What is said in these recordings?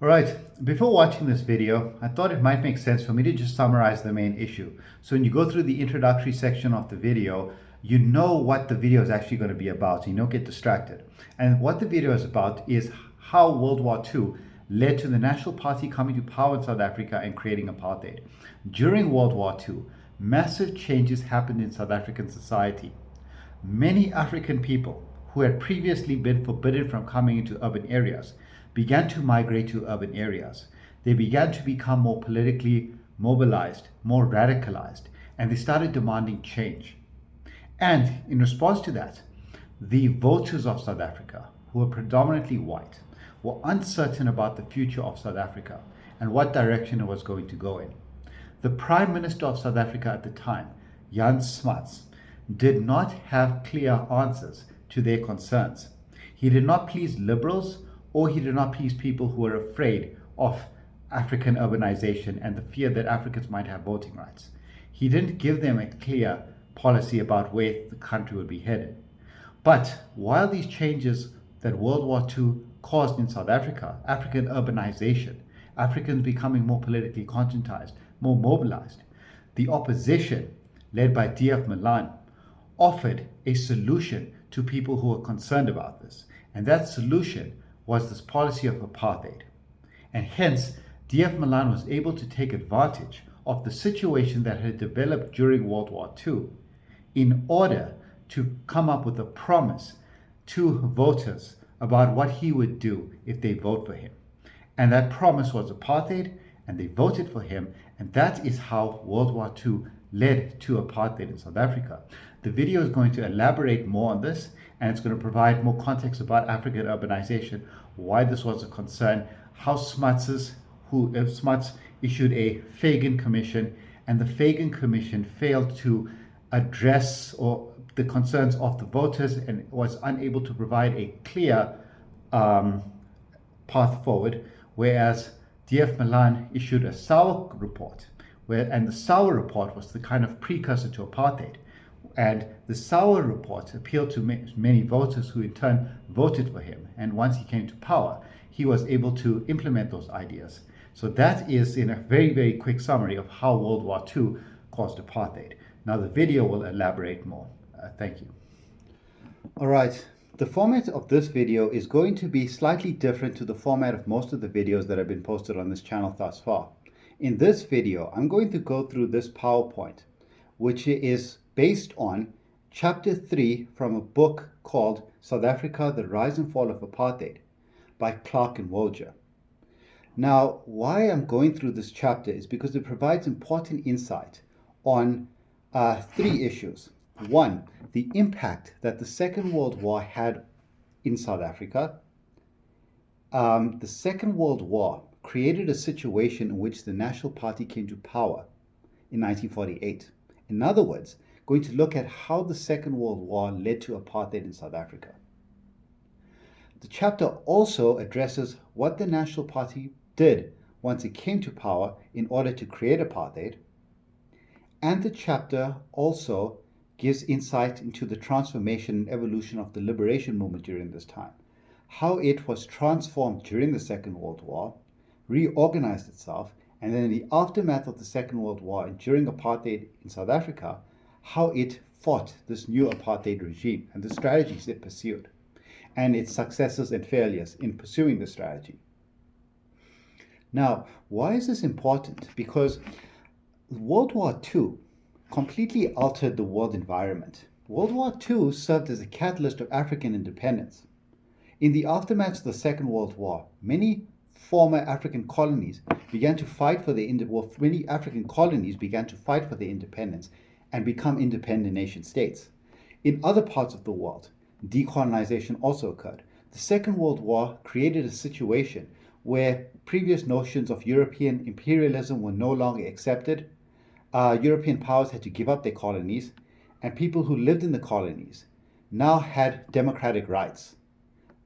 All right, before watching this video, I thought it might make sense for me to just summarize the main issue. So when you go through the introductory section of the video, you know what the video is actually going to be about, so you don't get distracted. And what the video is about is how World War II led to the National Party coming to power in South Africa and creating apartheid. During World War II, massive changes happened in South African society. Many African people who had previously been forbidden from coming into urban areas began to migrate to urban areas. They began to become more politically mobilized, more radicalized, and they started demanding change. And in response to that, the voters of South Africa, who were predominantly white, were uncertain about the future of South Africa and what direction it was going to go in. The Prime Minister of South Africa at the time, Jan Smuts, did not have clear answers to their concerns. He did not please liberals, or he did not please people who were afraid of African urbanization and the fear that Africans might have voting rights. He didn't give them a clear policy about where the country would be headed. But while these changes that World War II caused in South Africa, African urbanization, Africans becoming more politically conscientized, more mobilized, the opposition, led by D.F. Malan, offered a solution to people who were concerned about this. And that solution was this policy of apartheid. And hence, D.F. Malan was able to take advantage of the situation that had developed during World War II in order to come up with a promise to voters about what he would do if they vote for him. And that promise was apartheid, and they voted for him, and that is how World War II led to apartheid in South Africa. The video is going to elaborate more on this, and it's going to provide more context about African urbanization, why this was a concern, how Smuts issued a Fagan Commission, and the Fagan Commission failed to address the concerns of the voters and was unable to provide a clear path forward, whereas D.F. Malan issued a Sauer report, and the Sauer report was the kind of precursor to apartheid. And the Sauer report appealed to many voters who in turn voted for him. And once he came to power, he was able to implement those ideas. So that is in a very, very quick summary of how World War II caused apartheid. Now the video will elaborate more. Thank you. All right. The format of this video is going to be slightly different to the format of most of the videos that have been posted on this channel thus far. In this video, I'm going to go through this PowerPoint, which is based on Chapter 3 from a book called South Africa, The Rise and Fall of Apartheid by Clark and Worger. Now, why I'm going through this chapter is because it provides important insight on three issues. One, the impact that the Second World War had in South Africa. The Second World War created a situation in which the National Party came to power in 1948. In other words, going to look at how the Second World War led to apartheid in South Africa. The chapter also addresses what the National Party did once it came to power in order to create apartheid. And the chapter also gives insight into the transformation and evolution of the liberation movement during this time, how it was transformed during the Second World War, reorganized itself, and then in the aftermath of the Second World War and during apartheid in South Africa, how it fought this new apartheid regime and the strategies it pursued, and its successes and failures in pursuing the strategy. Now, why is this important? Because World War II completely altered the world environment. World War II served as a catalyst of African independence. In the aftermath of the Second World War, many former African colonies began to fight for their independence and become independent nation states. In other parts of the world, decolonization also occurred. The Second World War created a situation where previous notions of European imperialism were no longer accepted. European powers had to give up their colonies, and people who lived in the colonies now had democratic rights.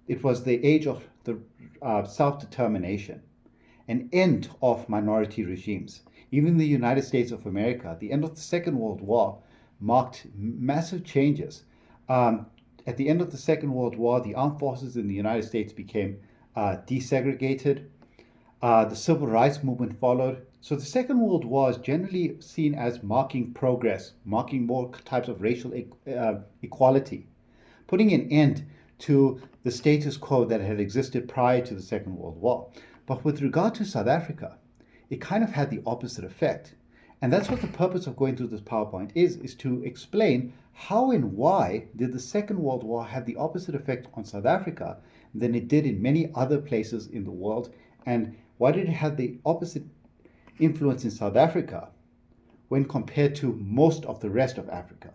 It was the age of the self-determination, an end of minority regimes. Even in the United States of America, the end of the Second World War marked massive changes. At the end of the Second World War, the armed forces in the United States became desegregated. The civil rights movement followed. So the Second World War is generally seen as marking progress, marking more types of racial equality, putting an end to the status quo that had existed prior to the Second World War. But with regard to South Africa, it kind of had the opposite effect. And that's what the purpose of going through this PowerPoint is to explain how and why did the Second World War have the opposite effect on South Africa than it did in many other places in the world, and why did it have the opposite influence in South Africa when compared to most of the rest of Africa.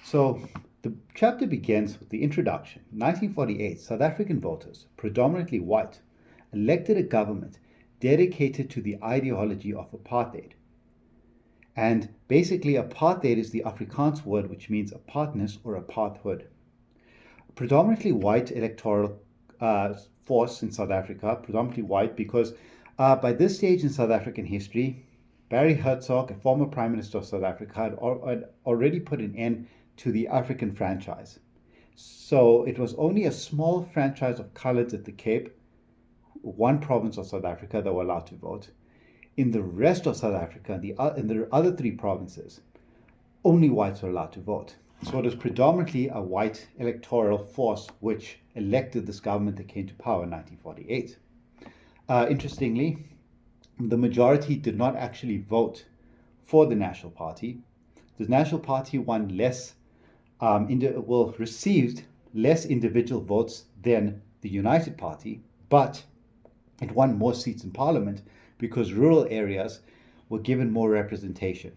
So the chapter begins with the introduction. In 1948, South African voters, predominantly white, elected a government dedicated to the ideology of apartheid. And basically, apartheid is the Afrikaans word which means apartness or aparthood. A predominantly white electoral force in South Africa, predominantly white because by this stage in South African history, Barry Hertzog, a former Prime Minister of South Africa, had already put an end to the African franchise. So it was only a small franchise of coloureds at the Cape, one province of South Africa, that were allowed to vote. In the rest of South Africa, in the other three provinces, only whites were allowed to vote. So it was predominantly a white electoral force which elected this government that came to power in 1948. Interestingly, the majority did not actually vote for the National Party. The National Party won received less individual votes than the United Party, but it won more seats in Parliament because rural areas were given more representation.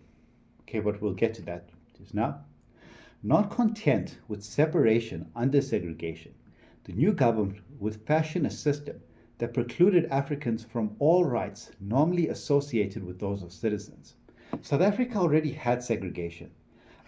Okay, but we'll get to that just now. Not content with separation under segregation, the new government would fashion a system that precluded Africans from all rights normally associated with those of citizens. South Africa already had segregation.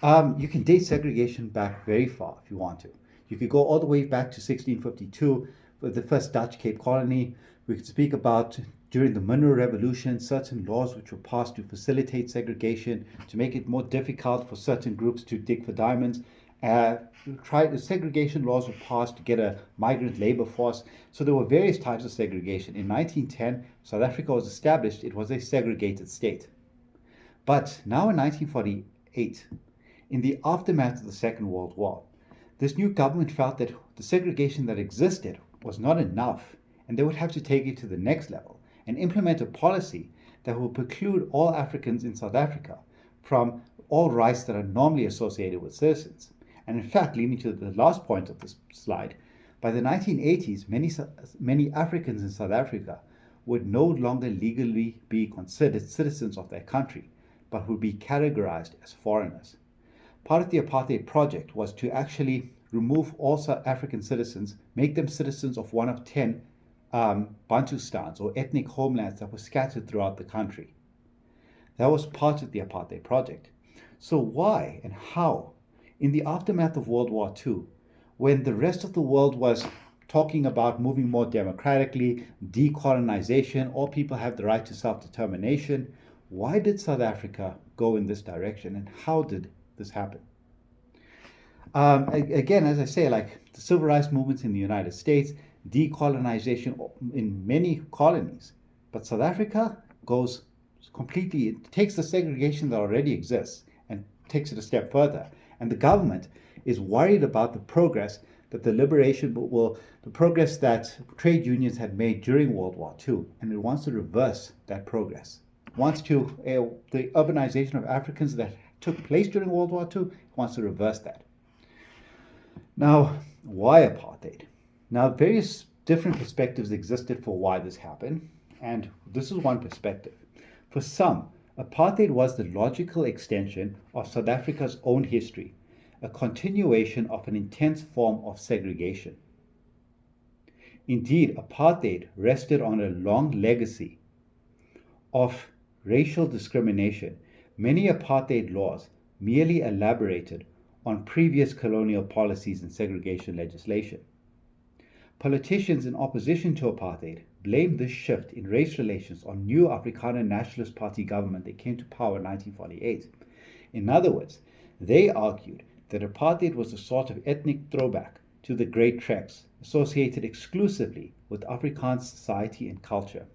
You can date segregation back very far if you want to. You could go all the way back to 1652 with the first Dutch Cape Colony. We could speak about during the Mineral Revolution, certain laws which were passed to facilitate segregation, to make it more difficult for certain groups to dig for diamonds. Segregation laws were passed to get a migrant labor force. So there were various types of segregation. In 1910, South Africa was established. It was a segregated state. But now in 1948, in the aftermath of the Second World War, this new government felt that the segregation that existed was not enough, and they would have to take it to the next level and implement a policy that will preclude all Africans in South Africa from all rights that are normally associated with citizens. And in fact, leading to the last point of this slide, by the 1980s, many Africans in South Africa would no longer legally be considered citizens of their country, but would be categorized as foreigners. Part of the apartheid project was to actually remove all South African citizens, make them citizens of one of 10 Bantustans or ethnic homelands that were scattered throughout the country. That was part of the apartheid project. So why and how, in the aftermath of World War II, when the rest of the world was talking about moving more democratically, decolonization, all people have the right to self-determination, why did South Africa go in this direction, and how did this happen? Again, as I say, like the civil rights movements in the United States, decolonization in many colonies. But South Africa goes completely, it takes the segregation that already exists and takes it a step further. And the government is worried about the progress that the progress that trade unions had made during World War II, and it wants to reverse that progress. It wants to, the urbanization of Africans that took place during World War II, it wants to reverse that. Now, why apartheid? Now, various different perspectives existed for why this happened, and this is one perspective. For some, apartheid was the logical extension of South Africa's own history, a continuation of an intense form of segregation. Indeed, apartheid rested on a long legacy of racial discrimination. Many apartheid laws merely elaborated on previous colonial policies and segregation legislation. Politicians in opposition to apartheid blamed this shift in race relations on new Afrikaner Nationalist Party government that came to power in 1948. In other words, they argued that apartheid was a sort of ethnic throwback to the Great Treks, associated exclusively with Afrikaans society and culture.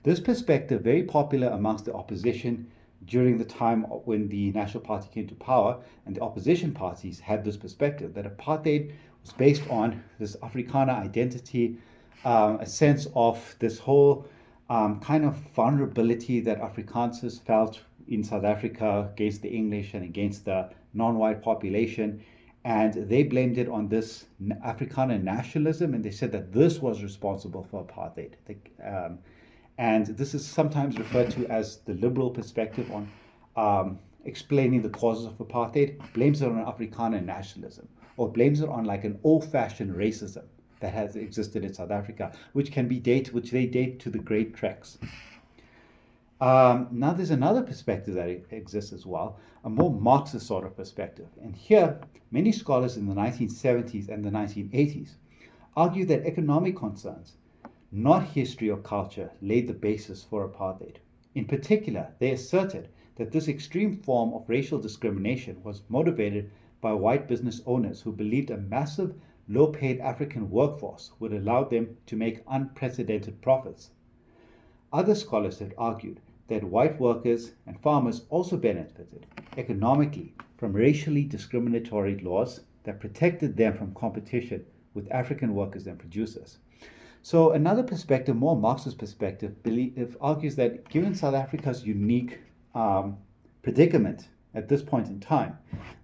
This perspective, very popular amongst the opposition during the time when the National Party came to power, and the opposition parties had this perspective that apartheid was based on this Afrikaner identity, a sense of this whole kind of vulnerability that Afrikaners felt in South Africa against the English and against the non-white population. And they blamed it on this Afrikaner nationalism, and they said that this was responsible for apartheid. And this is sometimes referred to as the liberal perspective on explaining the causes of apartheid, blames it on Afrikaner nationalism, or blames it on like an old-fashioned racism that has existed in South Africa, which they date to the Great Treks. Now there's another perspective that exists as well, a more Marxist sort of perspective. And here, many scholars in the 1970s and the 1980s argue that economic concerns, not history or culture, laid the basis for apartheid. In particular, they asserted that this extreme form of racial discrimination was motivated by white business owners who believed a massive, low-paid African workforce would allow them to make unprecedented profits. Other scholars have argued that white workers and farmers also benefited economically from racially discriminatory laws that protected them from competition with African workers and producers. So another perspective, more Marxist perspective, argues that given South Africa's unique predicament at this point in time,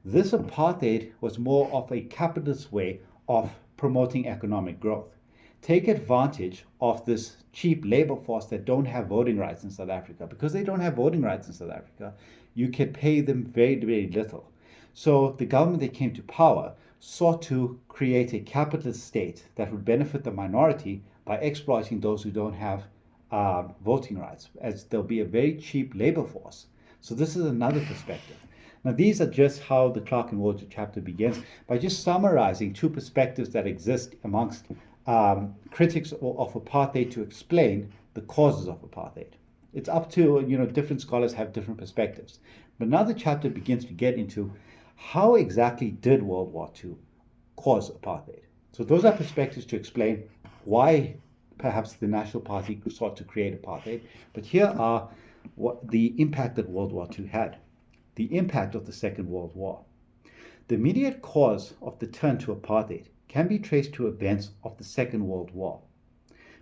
this apartheid was more of a capitalist way of promoting economic growth. Take advantage of this cheap labor force that don't have voting rights in South Africa. Because they don't have voting rights in South Africa, you can pay them very, very little. So the government that came to power sought to create a capitalist state that would benefit the minority by exploiting those who don't have voting rights, as there'll be a very cheap labor force. So this is another perspective. Now, these are just how the Clark and Worger chapter begins, by just summarizing two perspectives that exist amongst critics of apartheid to explain the causes of apartheid. It's up to, different scholars have different perspectives. But now the chapter begins to get into how exactly did World War II cause apartheid. So those are perspectives to explain why perhaps the National Party sought to create apartheid. But here are what the impact that World War II had. The impact of the Second World War. The immediate cause of the turn to apartheid can be traced to events of the Second World War.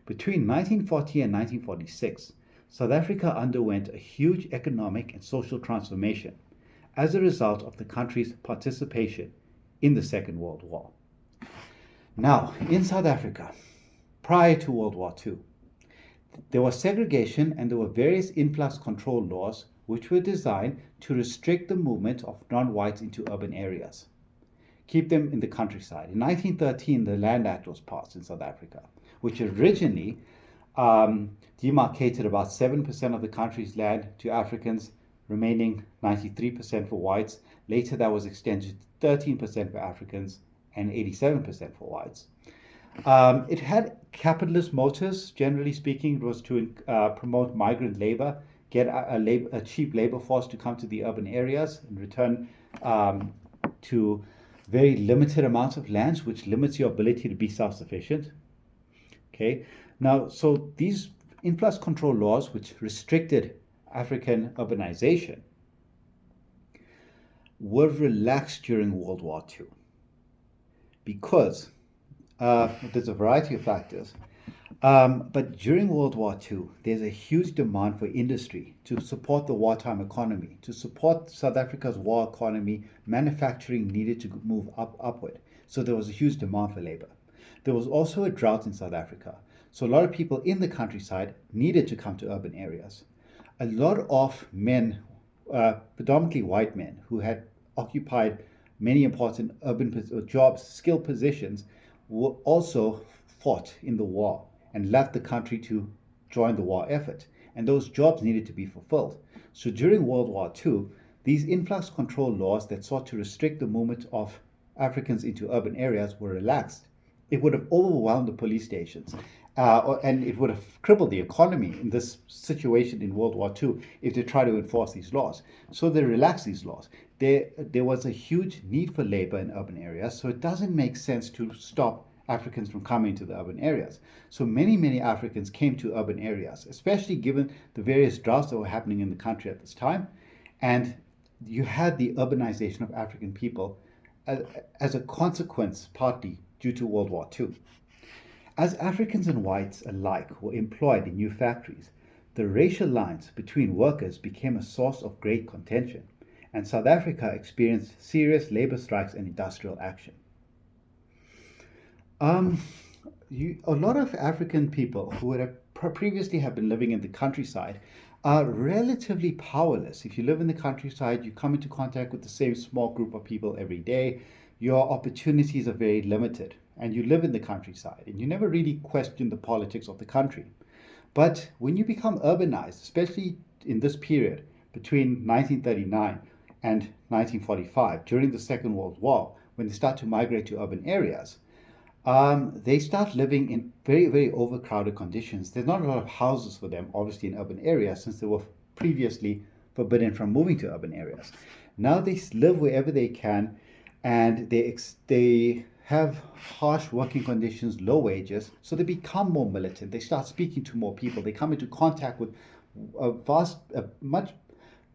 Between 1940 and 1946, South Africa underwent a huge economic and social transformation as a result of the country's participation in the Second World War. Now, in South Africa, prior to World War II, there was segregation and there were various influx control laws which were designed to restrict the movement of non-whites into urban areas, keep them in the countryside. In 1913, the Land Act was passed in South Africa, which originally demarcated about 7% of the country's land to Africans, remaining 93% for whites. Later, that was extended to 13% for Africans and 87% for whites. It had capitalist motives. Generally speaking, it was to promote migrant labor, get a cheap labor force to come to the urban areas and return to very limited amounts of lands, which limits your ability to be self-sufficient. Okay, now, so these influx control laws, which restricted African urbanization, were relaxed during World War II because there's a variety of factors. But during World War II, there's a huge demand for industry to support the wartime economy, to support South Africa's war economy. Manufacturing needed to move upward. So there was a huge demand for labor. There was also a drought in South Africa. So a lot of people in the countryside needed to come to urban areas. A lot of men, predominantly white men, who had occupied many important urban jobs, skilled positions, were also fought in the war and left the country to join the war effort. And those jobs needed to be fulfilled. So during World War II, these influx control laws that sought to restrict the movement of Africans into urban areas were relaxed. It would have overwhelmed the police stations and it would have crippled the economy in this situation in World War II if they try to enforce these laws. So they relaxed these laws. There was a huge need for labor in urban areas, so it doesn't make sense to stop Africans from coming to the urban areas. So many Africans came to urban areas, especially given the various droughts that were happening in the country at this time. And you had the urbanization of African people as a consequence, partly due to World War II. As Africans and whites alike were employed in new factories, the racial lines between workers became a source of great contention, and South Africa experienced serious labor strikes and industrial action. A lot of African people who would have previously have been living in the countryside are relatively powerless. If you live in the countryside, you come into contact with the same small group of people every day. Your opportunities are very limited, and you live in the countryside, and you never really question the politics of the country. But when you become urbanized, especially in this period between 1939 and 1945, during the Second World War, when they start to migrate to urban areas, they start living in very overcrowded conditions. There's not a lot of houses for them, obviously, in urban areas, since they were previously forbidden from moving to urban areas. Now they live wherever they can, and they have harsh working conditions, low wages, so they become more militant. They start speaking to more people. They come into contact with a much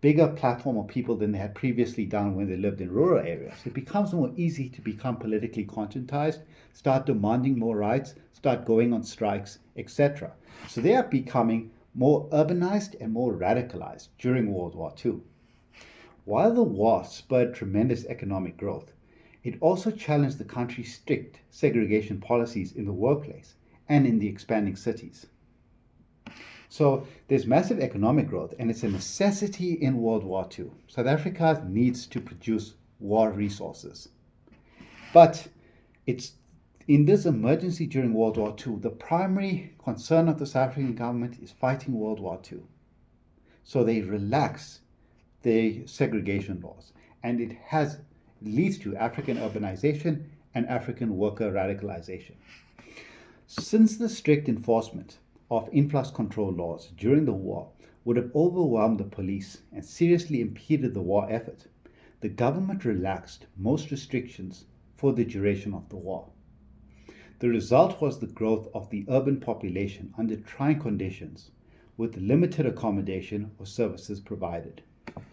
bigger platform of people than they had previously done when they lived in rural areas. It becomes more easy to become politically conscientized, start demanding more rights, start going on strikes, etc. So they are becoming more urbanized and more radicalized during World War II. While the war spurred tremendous economic growth, it also challenged the country's strict segregation policies in the workplace and in the expanding cities. So there's massive economic growth, and it's a necessity in World War II. South Africa needs to produce war resources. But it's in this emergency during World War II, the primary concern of the South African government is fighting World War II. So they relax the segregation laws, and it leads to African urbanization and African worker radicalization. Since the strict enforcement of influx control laws during the war would have overwhelmed the police and seriously impeded the war effort, the government relaxed most restrictions for the duration of the war. The result was the growth of the urban population under trying conditions, with limited accommodation or services provided.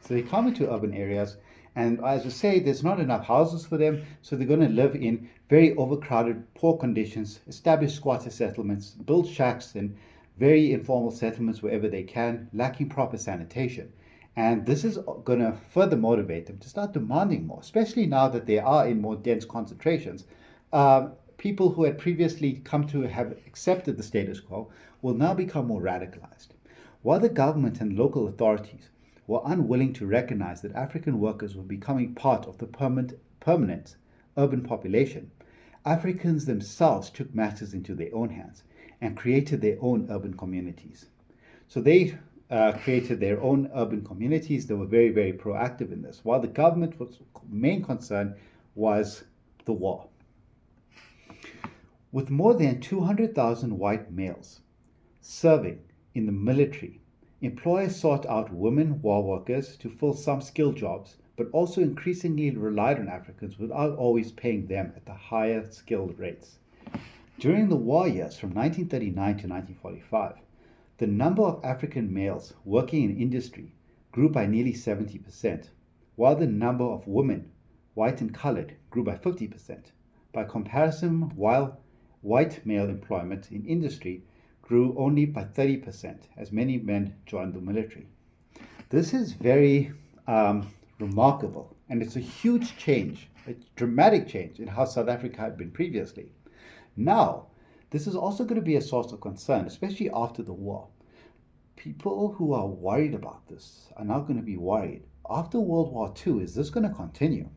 So they come into urban areas, and as I say, there's not enough houses for them, so they're going to live in very overcrowded, poor conditions, establish squatter settlements, build shacks and very informal settlements wherever they can, lacking proper sanitation. And this is going to further motivate them to start demanding more, especially now that they are in more dense concentrations. People who had previously come to have accepted the status quo will now become more radicalized. While the government and local authorities were unwilling to recognize that African workers were becoming part of the permanent urban population, Africans themselves took matters into their own hands and created their own urban communities. So they created their own urban communities. They were very proactive in this, while the government's main concern was the war. With more than 200,000 white males serving in the military, employers sought out women war workers to fill some skilled jobs, but also increasingly relied on Africans without always paying them at the higher skilled rates. During the war years from 1939 to 1945, the number of African males working in industry grew by nearly 70%, while the number of women, white and colored, grew by 50%. By comparison, while white male employment in industry grew only by 30%, as many men joined the military. This is very remarkable, and it's a huge change, a dramatic change in how South Africa had been previously. Now, this is also going to be a source of concern, especially after the war. People who are worried about this are now going to be worried. After World War II, is this going to continue?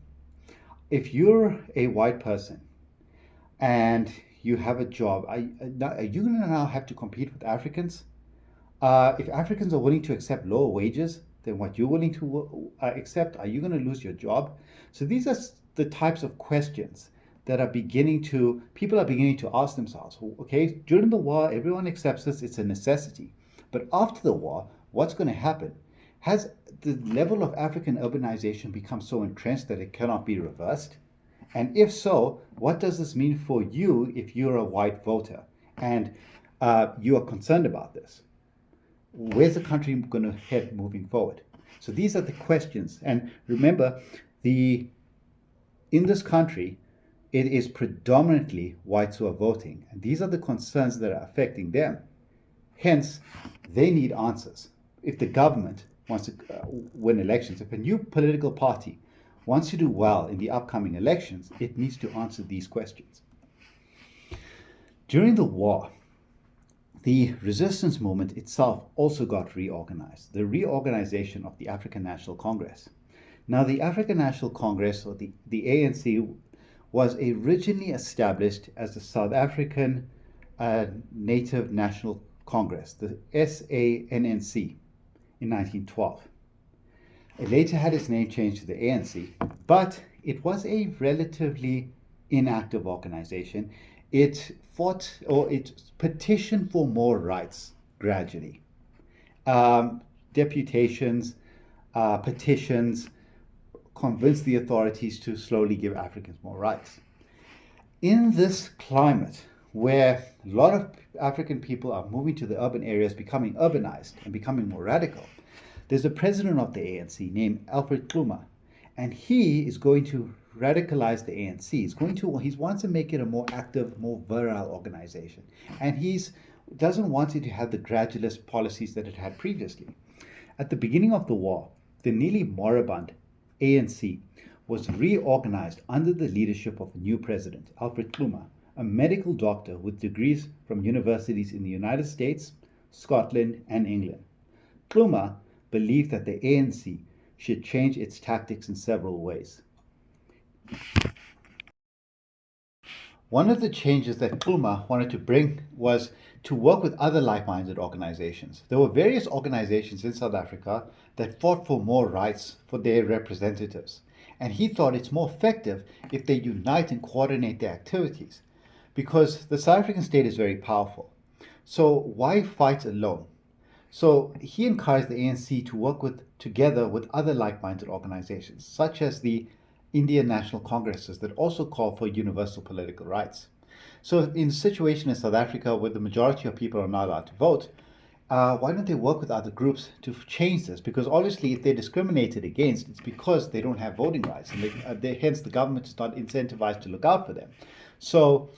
If you're a white person and you have a job, are you going to now have to compete with Africans? If Africans are willing to accept lower wages than what you're willing to accept, are you going to lose your job? So these are the types of questions that people are beginning to ask themselves, okay, during the war, everyone accepts this, it's a necessity. But after the war, what's going to happen? Has the level of African urbanization become so entrenched that it cannot be reversed? And if so, what does this mean for you if you're a white voter and you are concerned about this? Where's the country going to head moving forward? So these are the questions. And remember, in this country, it is predominantly whites who are voting. And these are the concerns that are affecting them. Hence, they need answers. If the government wants to win elections, if a new political party wants to do well in the upcoming elections, it needs to answer these questions. During the war, the resistance movement itself also got reorganized, the reorganization of the African National Congress. Now, the African National Congress, or the ANC, was originally established as the South African Native National Congress, the SANNC, in 1912. It later had its name changed to the ANC, but it was a relatively inactive organization. It petitioned for more rights gradually. Deputations, petitions convinced the authorities to slowly give Africans more rights. In this climate, where a lot of African people are moving to the urban areas, becoming urbanized and becoming more radical, there's a president of the ANC named Alfred Xuma, and he is going to radicalize the ANC. He wants to make it a more active, more virile organization, and he doesn't want it to have the gradualist policies that it had previously. At the beginning of the war, the nearly moribund ANC was reorganized under the leadership of a new president, Alfred Xuma, a medical doctor with degrees from universities in the United States, Scotland, and England. Xuma believed that the ANC should change its tactics in several ways. One of the changes that Xuma wanted to bring was to work with other like-minded organizations. There were various organizations in South Africa that fought for more rights for their representatives. And he thought it's more effective if they unite and coordinate their activities, because the South African state is very powerful. So why fight alone? So he encouraged the ANC to work together with other like-minded organizations, such as the Indian National Congresses that also call for universal political rights. So in a situation in South Africa where the majority of people are not allowed to vote, why don't they work with other groups to change this? Because obviously if they're discriminated against, it's because they don't have voting rights, and hence the government is not incentivized to look out for them. So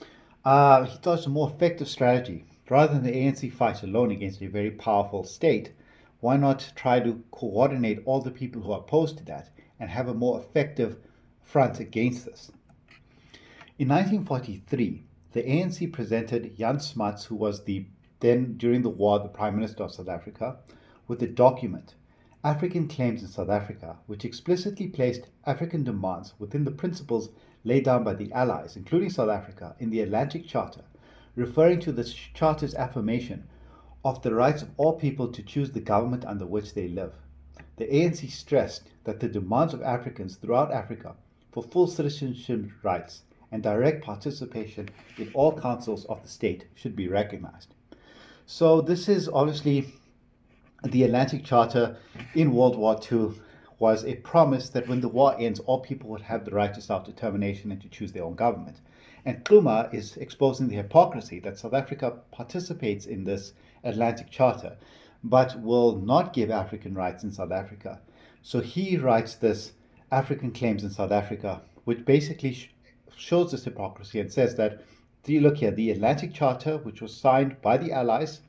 he thought it's a more effective strategy. Rather than the ANC fight alone against a very powerful state, why not try to coordinate all the people who are opposed to that and have a more effective front against this? In 1943, the ANC presented Jan Smuts, who was then, during the war, the Prime Minister of South Africa, with a document, African Claims in South Africa, which explicitly placed African demands within the principles laid down by the Allies, including South Africa, in the Atlantic Charter, referring to the Charter's affirmation of the rights of all people to choose the government under which they live. The ANC stressed that the demands of Africans throughout Africa for full citizenship rights and direct participation in all councils of the state should be recognized. So this is obviously the Atlantic Charter in World War II was a promise that when the war ends, all people would have the right to self-determination and to choose their own government. And Xuma is exposing the hypocrisy that South Africa participates in this Atlantic Charter, but will not give African rights in South Africa. So he writes this African Claims in South Africa, which basically shows this hypocrisy and says that, look here, the Atlantic Charter, which was signed by the Allies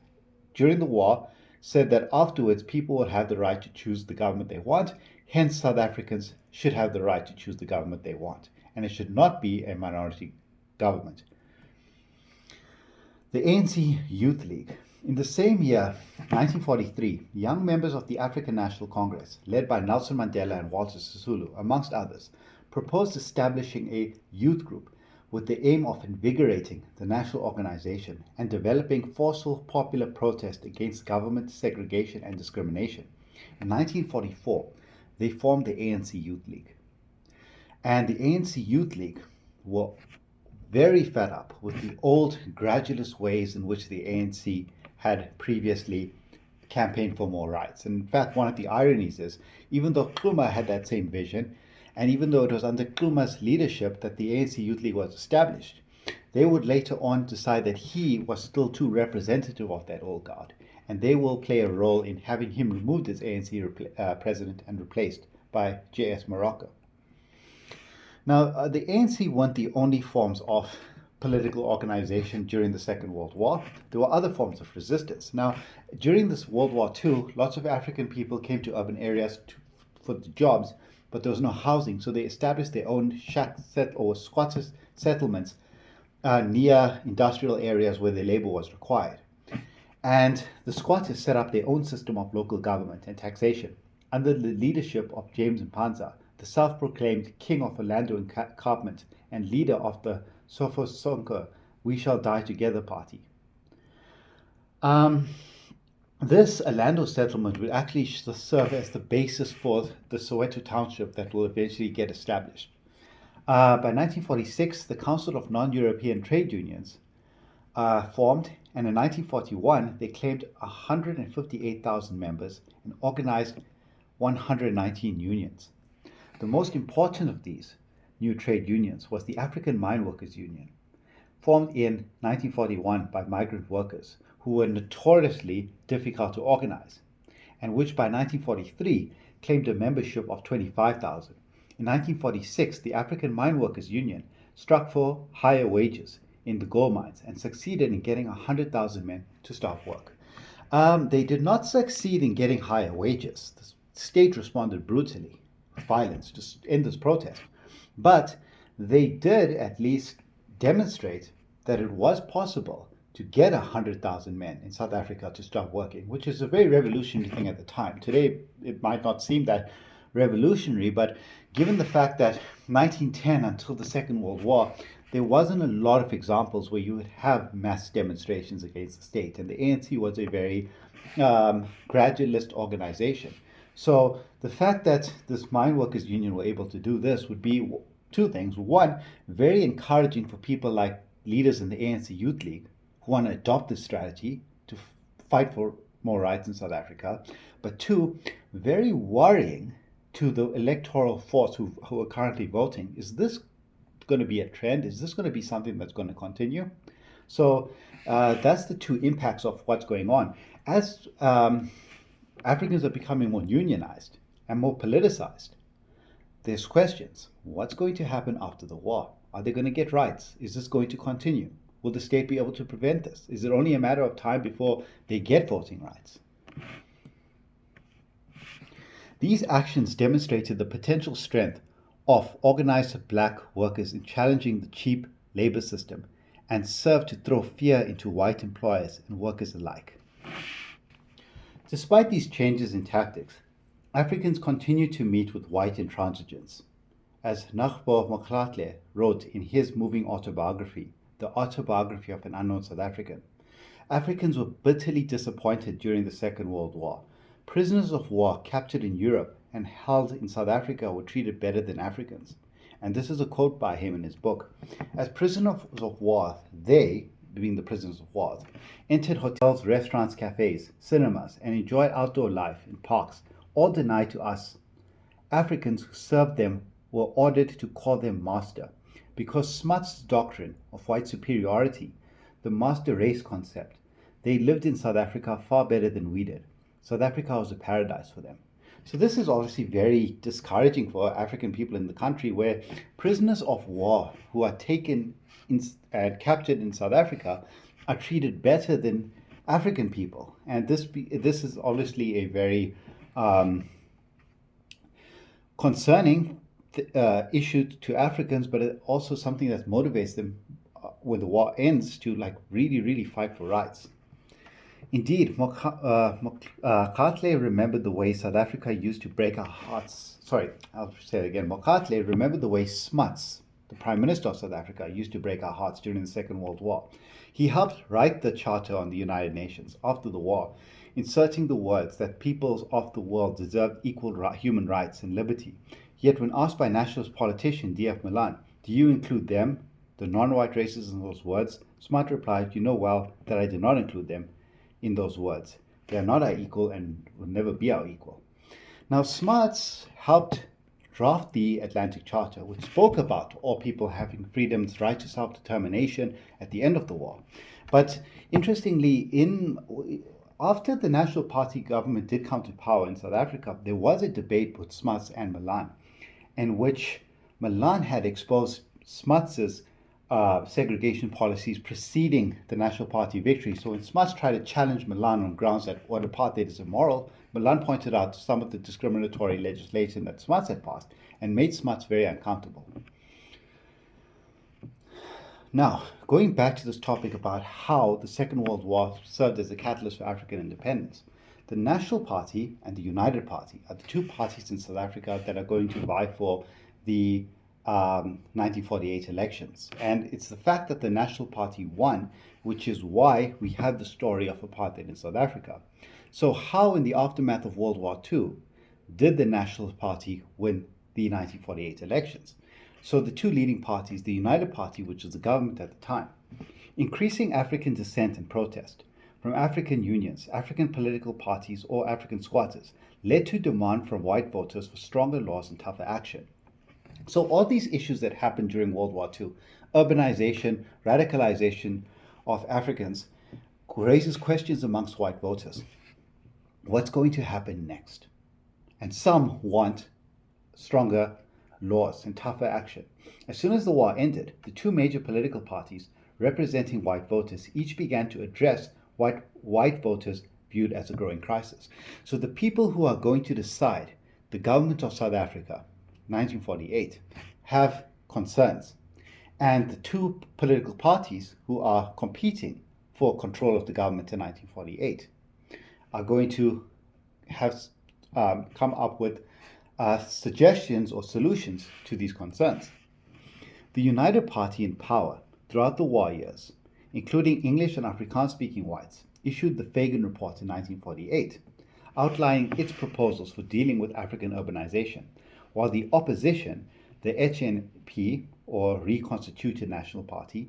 during the war, said that afterwards people will have the right to choose the government they want. Hence, South Africans should have the right to choose the government they want, and it should not be a minority government. The ANC Youth League. In the same year, 1943, young members of the African National Congress, led by Nelson Mandela and Walter Sisulu, amongst others, proposed establishing a youth group with the aim of invigorating the national organization and developing forceful popular protest against government segregation and discrimination. In 1944, they formed the ANC Youth League. And the ANC Youth League were very fed up with the old gradualist ways in which the ANC had previously campaigned for more rights. And in fact, one of the ironies is, even though Kluma had that same vision, and even though it was under Kluma's leadership that the ANC Youth League was established, they would later on decide that he was still too representative of that old guard, and they will play a role in having him removed as ANC president and replaced by J.S. Morocco. Now, the ANC weren't the only forms of political organization during the Second World War. There were other forms of resistance. Now, during this World War II, lots of African people came to urban areas for the jobs, but there was no housing, so they established their own squatters settlements near industrial areas where the labor was required. And the squatters set up their own system of local government and taxation under the leadership of James Mpanza, the self-proclaimed king of Orlando encampment and leader of the Sofosonke We Shall Die Together party. This Orlando settlement would actually serve as the basis for the Soweto township that will eventually get established. By 1946, the Council of Non-European Trade Unions formed, and in 1941, they claimed 158,000 members and organized 119 unions. The most important of these new trade unions was the African Mine Workers Union, formed in 1941 by migrant workers who were notoriously difficult to organize, and which by 1943 claimed a membership of 25,000. In 1946, the African Mine Workers Union struck for higher wages in the gold mines and succeeded in getting 100,000 men to stop work. They did not succeed in getting higher wages. The state responded brutally with violence to end this protest. But they did at least demonstrate that it was possible to get 100,000 men in South Africa to stop working, which is a very revolutionary thing at the time. Today, it might not seem that revolutionary, but given the fact that 1910 until the Second World War, there wasn't a lot of examples where you would have mass demonstrations against the state, and the ANC was a very gradualist organization. So the fact that this mine workers union were able to do this would be two things. One, very encouraging for people like leaders in the ANC Youth League who want to adopt this strategy to fight for more rights in South Africa. But two, very worrying to the electoral force who are currently voting. Is this going to be a trend? Is this going to be something that's going to continue? So that's the two impacts of what's going on. As Africans are becoming more unionized and more politicized, there's questions. What's going to happen after the war? Are they going to get rights? Is this going to continue? Will the state be able to prevent this? Is it only a matter of time before they get voting rights? These actions demonstrated the potential strength of organized black workers in challenging the cheap labor system and served to throw fear into white employers and workers alike. Despite these changes in tactics, Africans continue to meet with white intransigence. As Nagbor Mokhlatle wrote in his moving autobiography, The Autobiography of an Unknown South African, Africans were bitterly disappointed during the Second World War. Prisoners of war captured in Europe and held in South Africa were treated better than Africans. And this is a quote by him in his book. As prisoners of war, they, being the prisoners of war, entered hotels, restaurants, cafes, cinemas, and enjoyed outdoor life in parks, all denied to us. Africans who served them were ordered to call them master, because Smuts' doctrine of white superiority, the master race concept, they lived in South Africa far better than we did. South Africa was a paradise for them. So this is obviously very discouraging for African people in the country, where prisoners of war who are taken and captured in South Africa are treated better than African people. And this is obviously a very concerning issue to Africans, but it also something that motivates them when the war ends to really fight for rights. Indeed, Mokhlatle remembered the way South Africa used to break our hearts. Sorry, I'll say it again. Mokhlatle remembered the way Smuts, the Prime Minister of South Africa, used to break our hearts during the Second World War. He helped write the Charter on the United Nations after the war, inserting the words that peoples of the world deserve equal human rights and liberty. Yet when asked by nationalist politician D.F. Malan, do you include them the non-white races in those words, Smart replied, "You know well that I did not include them in those words. They are not our equal and will never be our equal." Now, Smarts helped draft the Atlantic Charter, which spoke about all people having freedoms, right to self-determination at the end of the war. But interestingly, after the National Party government did come to power in South Africa, there was a debate with Smuts and Milan, in which Milan had exposed Smuts's segregation policies preceding the National Party victory. So when Smuts tried to challenge Milan on grounds that what apartheid is immoral, Milan pointed out some of the discriminatory legislation that Smuts had passed and made Smuts very uncomfortable. Now, going back to this topic about how the Second World War served as a catalyst for African independence, the National Party and the United Party are the two parties in South Africa that are going to vie for the 1948 elections. And it's the fact that the National Party won, which is why we have the story of apartheid in South Africa. So how, in the aftermath of World War II, did the National Party win the 1948 elections? So the two leading parties, the United Party, which was the government at the time, increasing African dissent and protest from African unions, African political parties, or African squatters, led to demand from white voters for stronger laws and tougher action. So all these issues that happened during World War II, urbanization, radicalization of Africans, raises questions amongst white voters. What's going to happen next? And some want stronger laws and tougher action. As soon as the war ended, the two major political parties representing white voters each began to address what white voters viewed as a growing crisis. So the people who are going to decide the government of South Africa, 1948, have concerns. And the two political parties who are competing for control of the government in 1948 are going to have come up with suggestions or solutions to these concerns. The United Party in power throughout the war years, including English and Afrikaans-speaking whites, issued the Fagan Report in 1948, outlining its proposals for dealing with African urbanization, while the opposition, the HNP, or Reconstituted National Party,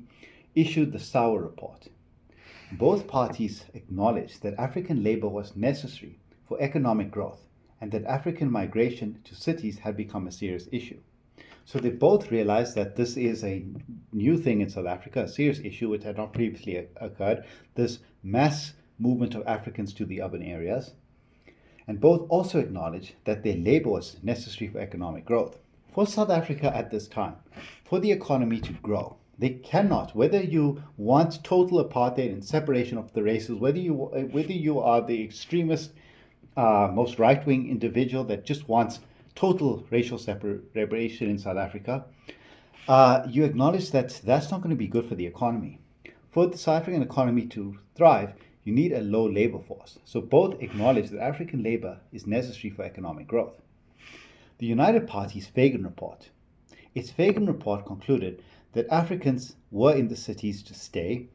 issued the Sauer Report. Both parties acknowledged that African labor was necessary for economic growth and that African migration to cities had become a serious issue. So they both realized that this is a new thing in South Africa, a serious issue which had not previously occurred, this mass movement of Africans to the urban areas. And both also acknowledged that their labor was necessary for economic growth. For South Africa at this time, for the economy to grow, they cannot, whether you want total apartheid and separation of the races, whether you are the extremist, most right-wing individual that just wants total racial separation in South Africa, you acknowledge that that's not going to be good for the economy. For the South African economy to thrive, you need a low labor force. So both acknowledge that African labor is necessary for economic growth. The United Party's Fagan Report. Its Fagan Report concluded that Africans were in the cities to stay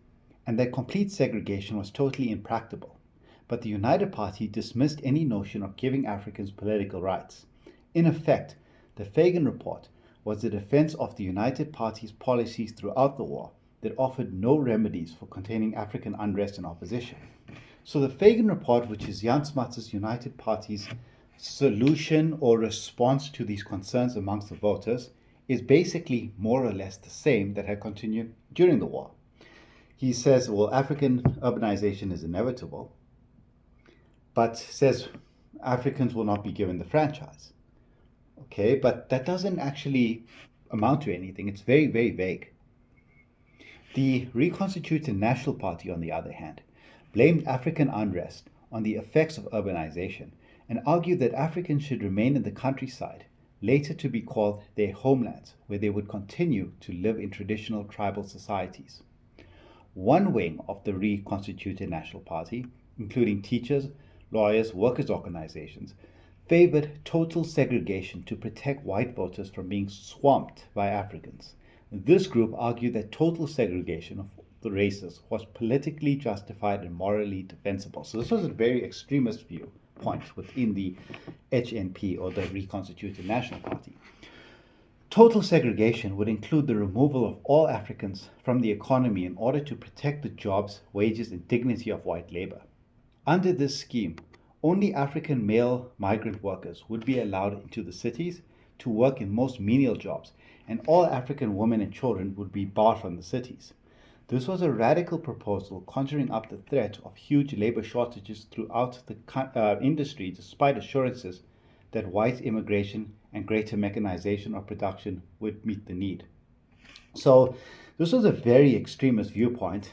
and that complete segregation was totally impractical. But the United Party dismissed any notion of giving Africans political rights. In effect, the Fagan Report was a defense of the United Party's policies throughout the war that offered no remedies for containing African unrest and opposition. So the Fagan Report, which is Jan Smuts' United Party's solution or response to these concerns amongst the voters, is basically more or less the same that had continued during the war. He says, well, African urbanization is inevitable, but says Africans will not be given the franchise. Okay, but that doesn't actually amount to anything. It's very, very vague. The Reconstituted National Party, on the other hand, blamed African unrest on the effects of urbanization and argued that Africans should remain in the countryside, later to be called their homelands, where they would continue to live in traditional tribal societies. One wing of the Reconstituted National Party, including teachers, lawyers, workers' organizations, favored total segregation to protect white voters from being swamped by Africans. This group argued that total segregation of the races was politically justified and morally defensible. So this was a very extremist viewpoint within the HNP, or the Reconstituted National Party. Total segregation would include the removal of all Africans from the economy in order to protect the jobs, wages, and dignity of white labor. Under this scheme, only African male migrant workers would be allowed into the cities to work in most menial jobs, and all African women and children would be barred from the cities. This was a radical proposal conjuring up the threat of huge labor shortages throughout the industry, despite assurances that white immigration and greater mechanization of production would meet the need. So this was a very extremist viewpoint,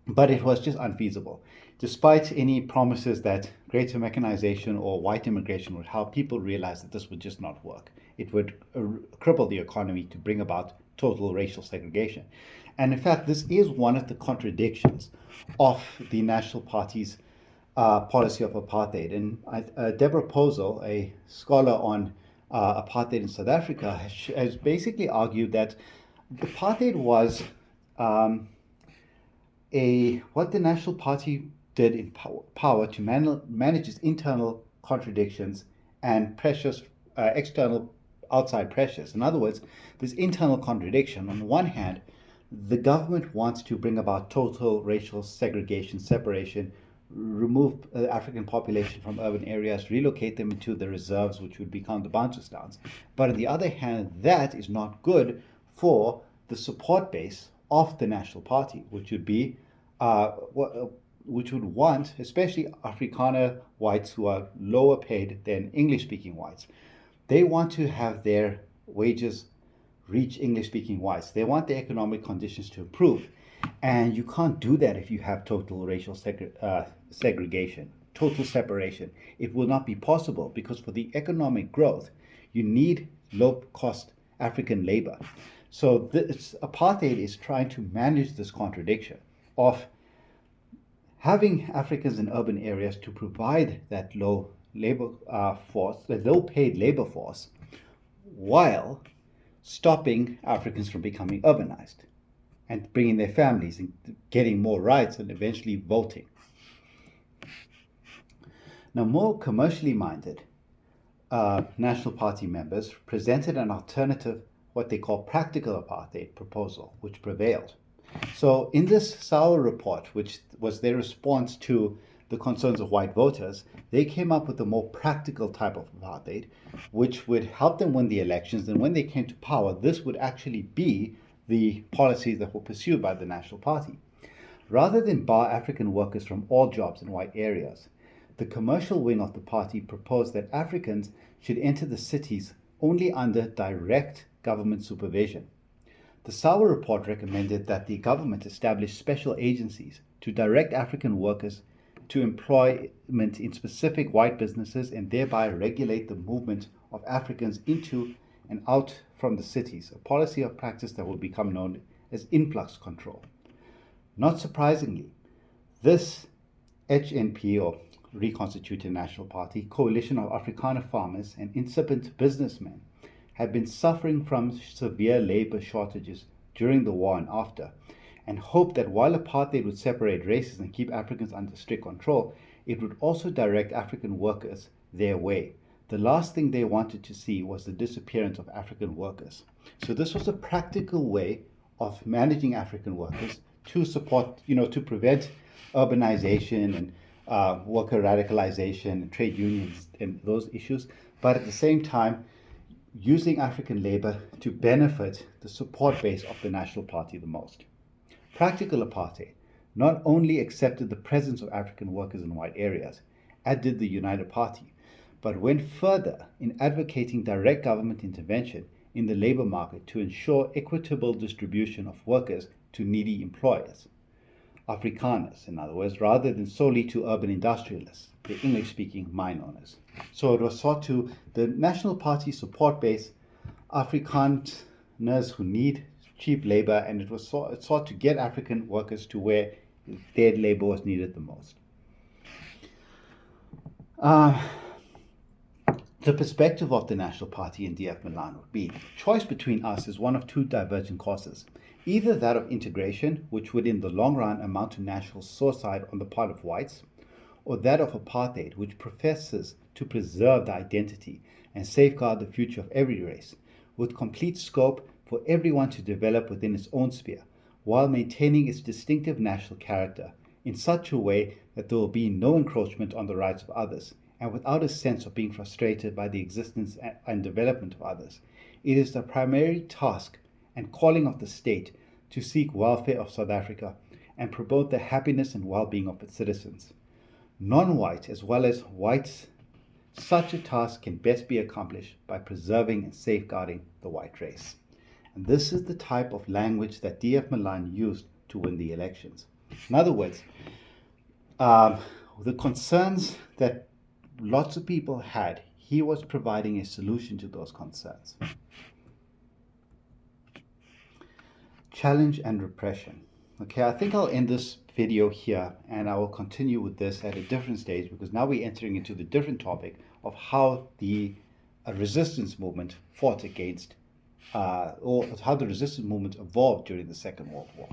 but it was just unfeasible. Despite any promises that greater mechanization or white immigration would help, people realized that this would just not work. It would cripple the economy to bring about total racial segregation. And in fact, this is one of the contradictions of the National Party's policy of apartheid. And Deborah Posel, a scholar on apartheid in South Africa, has basically argued that apartheid was what the National Party did in power to manage its internal contradictions and pressures, external outside pressures. In other words, this internal contradiction. On the one hand, the government wants to bring about total racial segregation, separation, remove the African population from urban areas, relocate them into the reserves, which would become the Bantustans. But on the other hand, that is not good for the support base of the National Party, which would be which would want, especially Afrikaner whites who are lower paid than English-speaking whites. They want to have their wages reach English-speaking whites. They want the economic conditions to improve. And you can't do that if you have total racial segregation, total separation. It will not be possible because for the economic growth, you need low-cost African labor. So apartheid is trying to manage this contradiction of having Africans in urban areas to provide that low labor force, the low-paid labor force, while stopping Africans from becoming urbanized and bringing their families and getting more rights and eventually voting. Now, more commercially minded National Party members presented an alternative, what they call practical apartheid proposal, which prevailed. So in this Sauer report, which was their response to the concerns of white voters, they came up with a more practical type of apartheid, which would help them win the elections. And when they came to power, this would actually be the policies that were pursued by the National Party. Rather than bar African workers from all jobs in white areas, the commercial wing of the party proposed that Africans should enter the cities only under direct government supervision. The Sauer report recommended that the government establish special agencies to direct African workers to employment in specific white businesses and thereby regulate the movement of Africans into and out from the cities, a policy of practice that will become known as influx control. Not surprisingly, this HNP, or Reconstituted National Party, coalition of Afrikaner farmers and incipient businessmen, had been suffering from severe labor shortages during the war and after, and hoped that while apartheid would separate races and keep Africans under strict control, it would also direct African workers their way. The last thing they wanted to see was the disappearance of African workers. So this was a practical way of managing African workers to support, to prevent urbanization and worker radicalization and trade unions and those issues, but at the same time, using African labor to benefit the support base of the National Party the most. Practical apartheid not only accepted the presence of African workers in white areas, as did the United Party, but went further in advocating direct government intervention in the labor market to ensure equitable distribution of workers to needy employers. Afrikaners, in other words, rather than solely to urban industrialists, the English-speaking mine owners. So it was sought to the National Party support base, Afrikaners who need cheap labor, and it was sought to get African workers to where their labor was needed the most. The perspective of the National Party in DF Milan would be, choice between us is one of two divergent courses. Either that of integration, which would in the long run amount to national suicide on the part of whites, or that of apartheid, which professes to preserve the identity and safeguard the future of every race, with complete scope for everyone to develop within its own sphere, while maintaining its distinctive national character in such a way that there will be no encroachment on the rights of others, and without a sense of being frustrated by the existence and development of others. It is the primary task and calling of the state to seek welfare of South Africa and promote the happiness and well-being of its citizens. Non-white as well as whites, such a task can best be accomplished by preserving and safeguarding the white race. And this is the type of language that D.F. Malan used to win the elections. In other words, the concerns that lots of people had, he was providing a solution to those concerns. Challenge and repression. Okay, I think I'll end this video here, and I will continue with this at a different stage, because now we're entering into the different topic of how the resistance movement fought against, or how the resistance movement evolved during the Second World War.